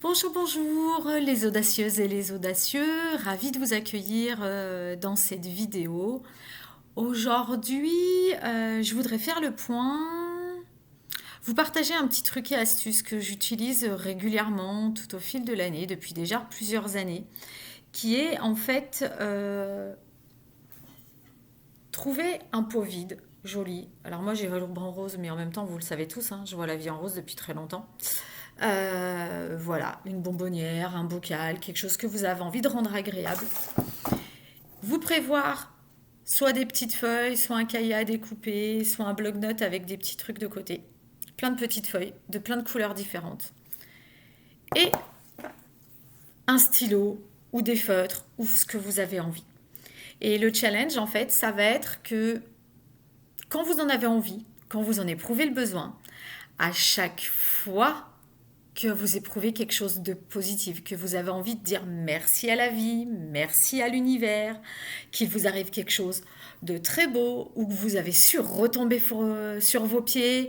Bonjour, bonjour les audacieuses et les audacieux, ravi de vous accueillir dans cette vidéo. Aujourd'hui, je voudrais faire le point, vous partager un petit truc et astuce que j'utilise régulièrement tout au fil de l'année, depuis déjà plusieurs années, qui est en fait trouver un pot vide, joli. Alors moi j'ai le ruban en rose, mais en même temps vous le savez tous, hein, je vois la vie en rose depuis très longtemps. Voilà, une bonbonnière, un bocal, quelque chose que vous avez envie de rendre agréable. Vous prévoir soit des petites feuilles, soit un cahier à découper, soit un bloc-notes avec des petits trucs de côté. Plein de petites feuilles, de plein de couleurs différentes. Et un stylo ou des feutres ou ce que vous avez envie. Et le challenge, en fait, ça va être que quand vous en avez envie, quand vous en éprouvez le besoin, à chaque fois que vous éprouvez quelque chose de positif, que vous avez envie de dire merci à la vie, merci à l'univers, qu'il vous arrive quelque chose de très beau ou que vous avez su retomber sur vos pieds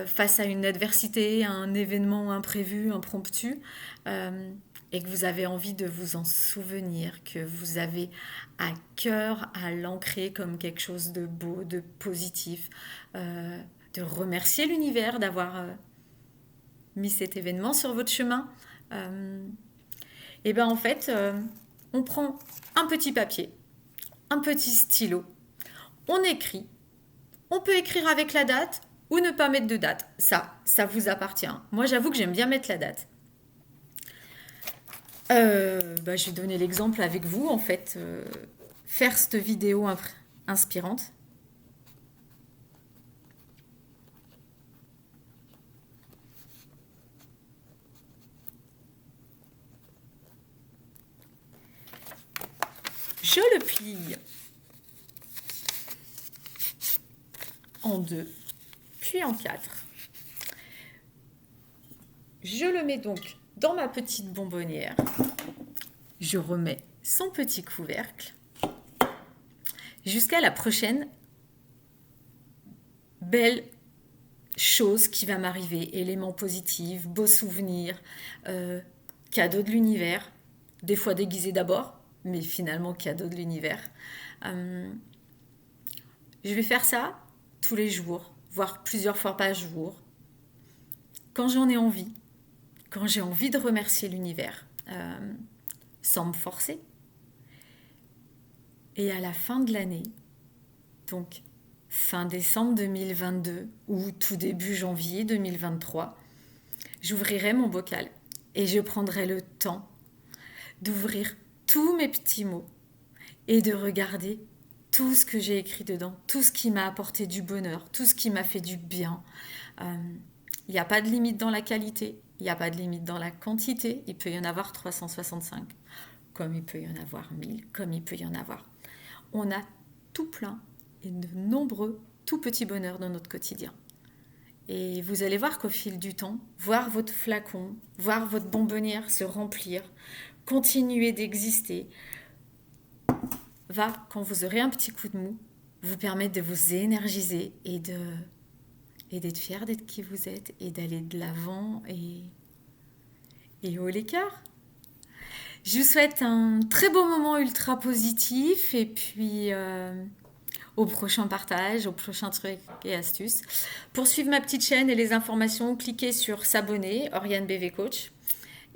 face à une adversité, à un événement imprévu, impromptu, et que vous avez envie de vous en souvenir, que vous avez à cœur à l'ancrer comme quelque chose de beau, de positif, de remercier l'univers d'avoir mis cet événement sur votre chemin, et bien en fait, on prend un petit papier, un petit stylo, on écrit, on peut écrire avec la date ou ne pas mettre de date. Ça vous appartient. Moi, j'avoue que j'aime bien mettre la date. Je vais donner l'exemple avec vous, en fait. Faire cette vidéo inspirante. Je le plie en deux, puis en quatre. Je le mets donc dans ma petite bonbonnière. Je remets son petit couvercle. Jusqu'à la prochaine belle chose qui va m'arriver. Éléments positifs, beaux souvenirs, cadeau de l'univers. Des fois déguisé d'abord, mais finalement cadeau de l'univers. Je vais faire ça tous les jours, voire plusieurs fois par jour. Quand j'en ai envie, quand j'ai envie de remercier l'univers, sans me forcer. Et à la fin de l'année, donc fin décembre 2022 ou tout début janvier 2023, j'ouvrirai mon bocal et je prendrai le temps d'ouvrir tous mes petits mots et de regarder tout ce que j'ai écrit dedans, tout ce qui m'a apporté du bonheur, tout ce qui m'a fait du bien. Il n'y a pas de limite dans la qualité, il n'y a pas de limite dans la quantité. Il peut y en avoir 365, comme il peut y en avoir 1000, comme il peut y en avoir. On a tout plein et de nombreux tout petits bonheurs dans notre quotidien. Et vous allez voir qu'au fil du temps, voir votre flacon, voir votre bonbonnière se remplir, continuer d'exister, va, quand vous aurez un petit coup de mou, vous permettre de vous énergiser et d'être fier d'être qui vous êtes et d'aller de l'avant et haut les cœurs. Je vous souhaite un très beau moment ultra positif et puis au prochain partage, au prochain truc et astuces. Pour suivre ma petite chaîne et les informations, cliquez sur s'abonner, Oriane BV Coach.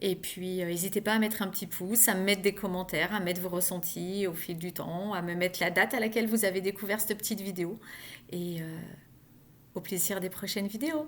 Et puis, n'hésitez pas à mettre un petit pouce, à me mettre des commentaires, à mettre vos ressentis au fil du temps, à me mettre la date à laquelle vous avez découvert cette petite vidéo. Et au plaisir des prochaines vidéos.